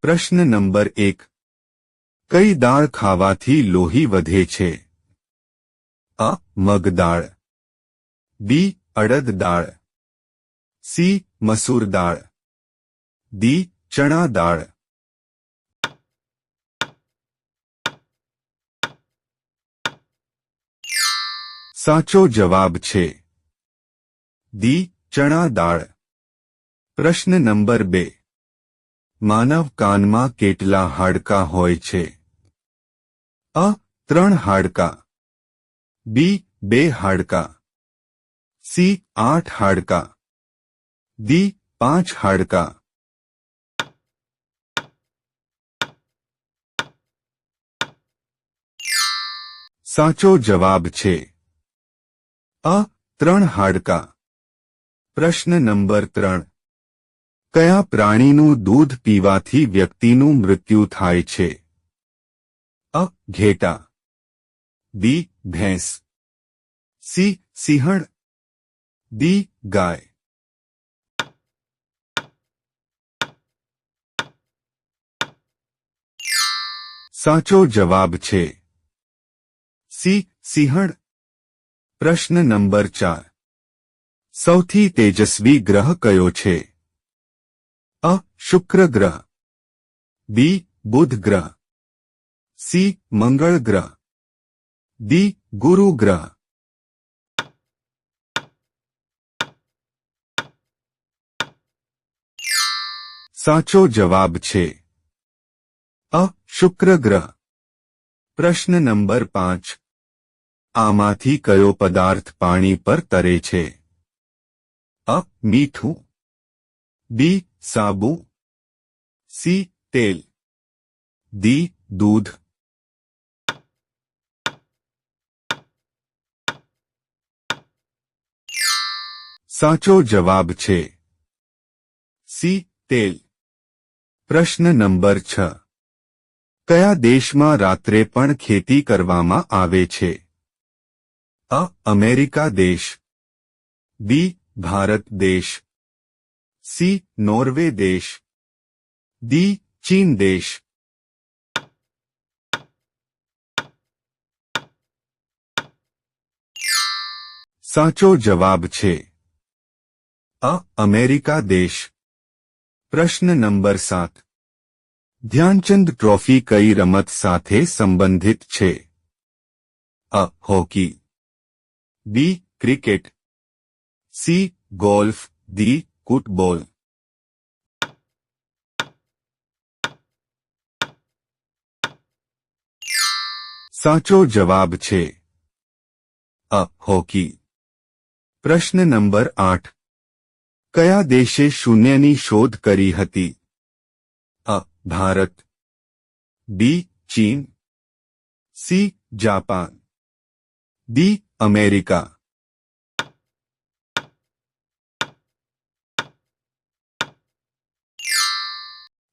પ્રશ્ન નંબર 1. કઈ દાળ ખાવાથી લોહી વધે છે? અ. મગ દાળ. બી. અડદ દાળ. સી. મસૂર દાળ. ડી. ચણા દાળ. સાચો જવાબ છે ડી. ચણા દાળ. પ્રશ્ન નંબર 2. માનવ કાનમાં કેટલા હાડકાં હોય છે? અ. 3 હાડકાં. બી. 2 હાડકાં. સી. 8 હાડકાં. ડી. 5 હાડકાં. સાચો જવાબ છે અ. 3 હાડકાં. પ્રશ્ન નંબર 3. કયા પ્રાણીનું દૂધ પીવાથી વ્યક્તિનું મૃત્યુ થાય છે? અ. ઘેટાં. બી. ભેંસ. સી. સિંહણ. ડી. ગાય. સાચો જવાબ છે સી. સિંહણ. પ્રશ્ન નંબર 4. સૌથી તેજસ્વી ગ્રહ કયો છે? અ. શુક્ર ગ્રહ. બી. બુધ ગ્રહ. સી. મંગળ ગ્રહ. ડી. ગુરુ ગ્રહ. સાચો જવાબ છે અ. શુક્ર ગ્રહ. પ્રશ્ન નંબર 5. આમાંથી કયો પદાર્થ પાણી પર તરે છે? અ. મીઠું. બી. સાબુ. સી. તેલ. ડી. દૂધ. સાચો જવાબ છે સી. તેલ. પ્રશ્ન નંબર 6. કયા દેશમાં રાત્રે પણ ખેતી કરવામાં આવે છે? અ. અમેરિકા દેશ. બી. ભારત દેશ. સી. નોર્વે દેશ. ડી. ચીન દેશ. સાચો જવાબ છે અ. અમેરિકા દેશ. પ્રશ્ન નંબર 7. ધ્યાનચંદ ટ્રોફી કઈ રમત સાથે સંબંધિત છે? અ. Hockey. B. Cricket. C. Golf. D. Football. સાચો જવાબ છે અ. હોકી. પ્રશ્ન નંબર 8. કયા દેશે શૂન્યની શોધ કરી હતી? અ. ભારત. બી. ચીન. સી. જાપાન. ડી. અમેરિકા.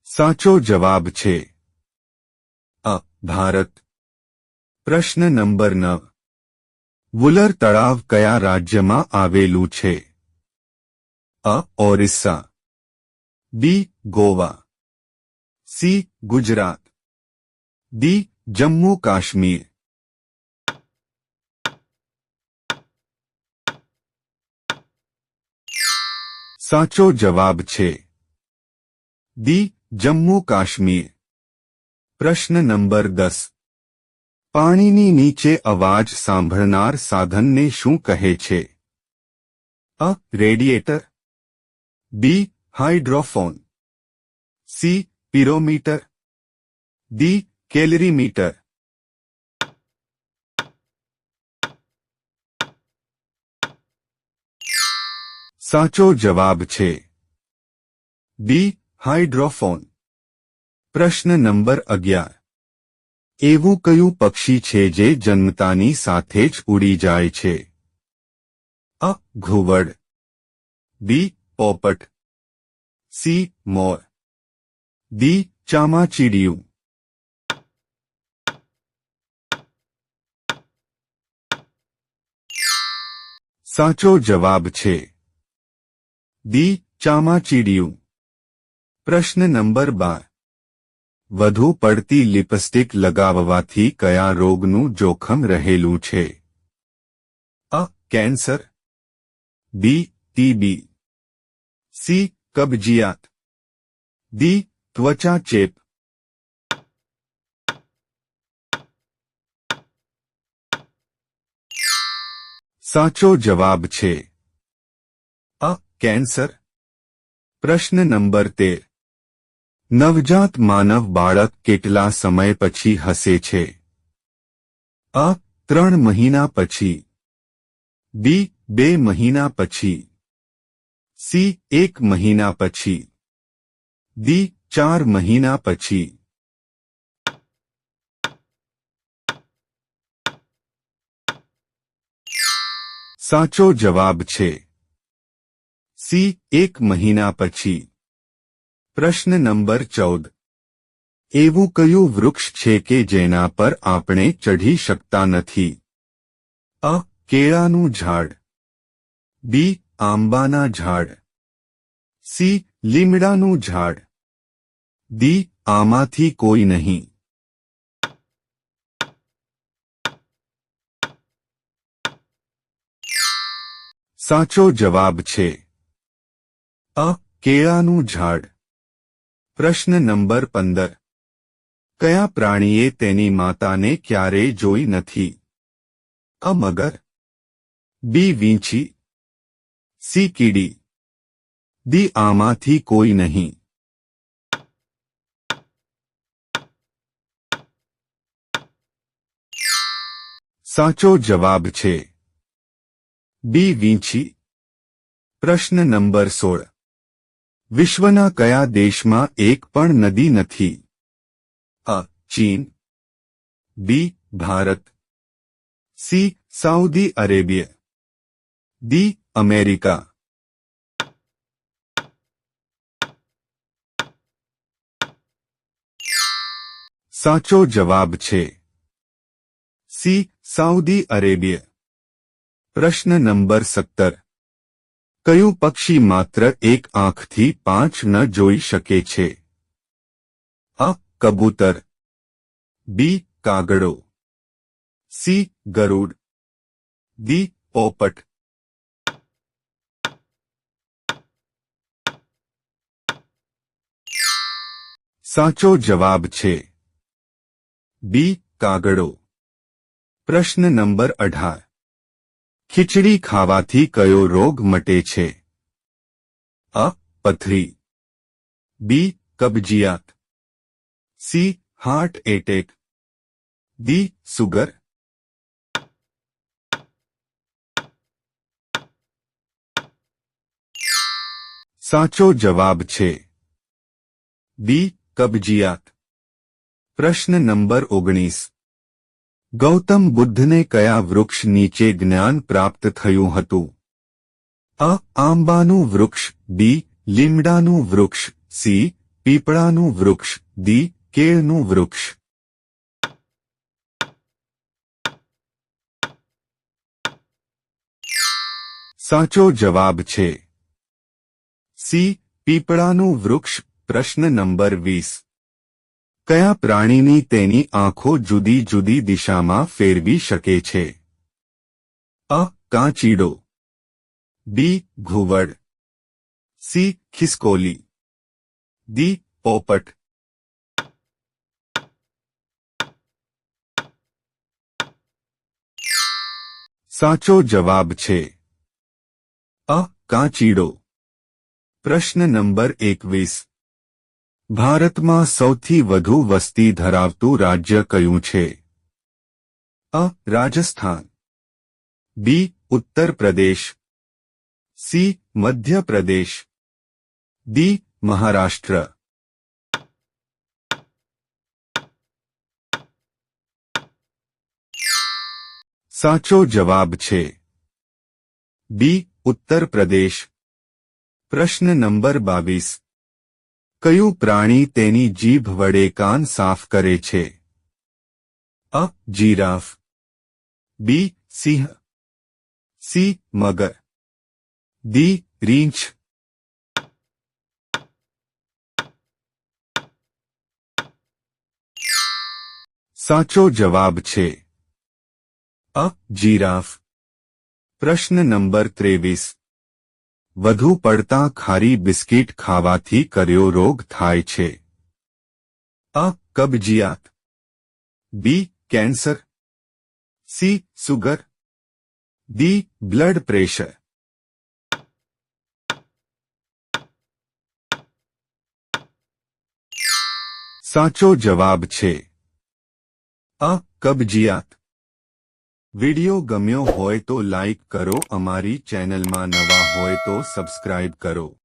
સાચો જવાબ છે અ. ભારત. પ્રશ્ન નંબર 9. વુલર તળાવ કયા રાજ્યમાં આવેલું છે? અ. ઓરિસ્સા. બી. ગોવા. સી. ગુજરાત. ડી. જમ્મુ કાશ્મીર. સાચો જવાબ છે ડી. જમ્મુ કાશ્મીર. પ્રશ્ન નંબર 10. પાણીની નીચે અવાજ સાંભળનાર સાધનને શું કહે છે? અ. રેડિએટર. બી. હાઇડ્રોફોન. સી. પિરોમીટર. ડી. કેલરીમીટર. સાચો જવાબ છે બી. હાઇડ્રોફોન. પ્રશ્ન નંબર 11. એવું કયું પક્ષી છે જે જન્મતાની સાથે જ ઉડી જાય છે? અ. ઘુવડ. બી. પોપટ. સી. મોર. ડી. ચામાચીડિયું. સાચો જવાબ છે ડી. ચામાચીડિયું. પ્રશ્ન નંબર 12. વધુ પડતી લિપસ્ટિક લગાવવાથી કયા રોગનું જોખમ રહેલું છે? અ. Cancer, B. TB, C. કબજિયાત, ડી. ત્વચા ચેપ. સાચો જવાબ છે અ. કેન્સર. પ્રશ્ન નંબર 13. નવજાત માનવ બાળક કેટલા સમય પછી હસે છે? અ. 3 મહિના પછી, બી. 2 મહિના પછી, સી. 1 મહિના પછી, ડી. 4 મહિના પછી. સાચો જવાબ છે સી. 1 મહિના પછી. પ્રશ્ન નંબર 14. એવું કયું વૃક્ષ છે કે જેના પર આપણે ચઢી શકતા નથી? અ. કેળાનું ઝાડ, બી. આંબાના ઝાડ, સી. લીમડાનું ઝાડ, ડી. આમાંથી કોઈ નહીં. સાચો જવાબ છે અ. કેળાનું ઝાડ. પ્રશ્ન નંબર 15. કયા પ્રાણીએ તેની માતાને ક્યારેય જોઈ નથી? અ. મગર, બી. વીંછી, સી. કીડી, ડી. આમાંથી કોઈ નહીં. સાચો જવાબ છે બી. વીંછી. પ્રશ્ન નંબર 16. વિશ્વના કયા દેશમાં એક પણ નદી નથી? અ. ચીન, B. Bharat, C. Saudi Arabia, D. America. સાચો જવાબ છે સી. Saudi Arabia. પ્રશ્ન નંબર 17. કયું પક્ષી માત્ર એક આંખથી 5 ન જોઈ શકે છે? અ. કબૂતર, બી. કાગડો, સી. ગરુડ, ડી. પોપટ. સાચો જવાબ છે બી. કાગડો. પ્રશ્ન નંબર 18. ખીચડી ખાવાથી કયો રોગ મટે છે? અ. પથરી, બી. કબજિયાત, C. Heart attack, D. Sugar. સાચો જવાબ છે બી. કબજિયાત. પ્રશ્ન નંબર 19. ગૌતમ બુદ્ધને કયા વૃક્ષ નીચે જ્ઞાન પ્રાપ્ત થયું હતું? અ. આંબાનું વૃક્ષ, બી. લીમડાનું વૃક્ષ, સી. પીપળાનું વૃક્ષ, ડી. કેળનું વૃક્ષ. સાચો જવાબ છે સી. પીપળાનું વૃક્ષ. પ્રશ્ન નંબર 20. કયા પ્રાણીની તેની આંખો જુદી જુદી દિશામાં ફેરવી શકે છે? અ. કાંચીડો, બી. ઘુવડ, સી. ખિસકોલી, ડી. પોપટ. સાચો જવાબ છે અ. કાંચીડો. પ્રશ્ન નંબર 21. ભારતમાં સૌથી વધુ વસ્તી ધરાવતું રાજ્ય કયું છે? અ. રાજસ્થાન, બી. ઉત્તર પ્રદેશ, સી. મધ્ય પ્રદેશ, ડી. મહારાષ્ટ્ર. સાચો જવાબ છે બી. ઉત્તર પ્રદેશ. પ્રશ્ન નંબર 22. કયું પ્રાણી તેની જીભ વડે કાન સાફ કરે છે? અ. જીરાફ, બી. સિંહ, સી. મગર, ડી. રીંછ. સાચો જવાબ છે અ જીરાફ. પ્રશ્ન નંબર 23. વધુ પડતા ખારી બિસ્કિટ ખાવાથી કયો રોગ થાય છે? અ કબજિયાત, B cancer, C sugar, D blood pressure. સાચો જવાબ છે અ કબજિયાત. વિડિયો ગમ્યો હોય તો લાઈક કરો, અમારી ચેનલમાં નવા હોય તો સબસ્ક્રાઇબ કરો.